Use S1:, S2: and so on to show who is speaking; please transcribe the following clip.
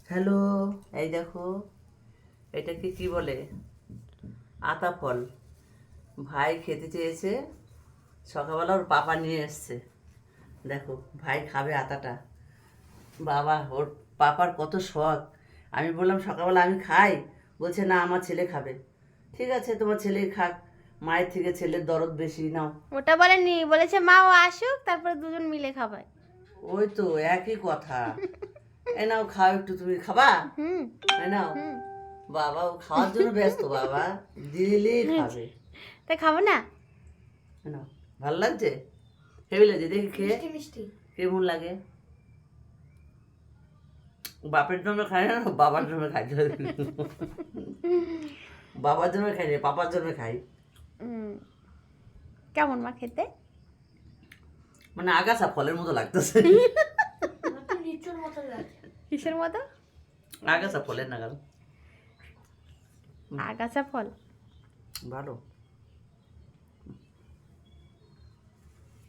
S1: Hello, এই দেখো, এটাকে কি বলে? আতা ফল। ভাই খেতে চেয়েছে, সকালবেলা ওর পাপা নিয়ে এসছে। দেখো, ভাই খাবে আতাটা। বাবা, ওর পাপার কত শখ। আমি বললাম সকালবেলা আমি খাই, বলছে না আমার ছেলে খাবে। ঠিক আছে, তোমার ছেলে খাক, মায়ের থেকে ছেলের দরদ বেশি, নাও।
S2: ওটা বলেনি, বলেছে মা ও আসুক তারপরে দুজন মিলে খাবে।
S1: ওই তো একই কথা। এ নাও, খাও একটু, তুমি খাবা?
S2: হুম
S1: এ নাও।
S2: হুম
S1: বাবা, ও খাওয়ার জন্য ব্যস্ত, বাবা দিলেই খাবে।
S2: তাই খাবো না?
S1: না, ভালো লাগছে, হেভি লাগছে, দেখি খেয়ে
S2: মিষ্টি মিষ্টি।
S1: কেমন লাগে। বাপের জন্য খাই না, বাবার জন্য খাই। বাবার জন্য খাই না, পাপার জন্য খাই।
S2: হুম, কেমন মা খেতে?
S1: মানে আগাছা ফলের মতো লাগতেছে।
S2: লিচুর মতো লাগে। কিসের মতো?
S1: আগাছা ফলের নাগাল।
S2: আগাছা ফল।
S1: ভালো।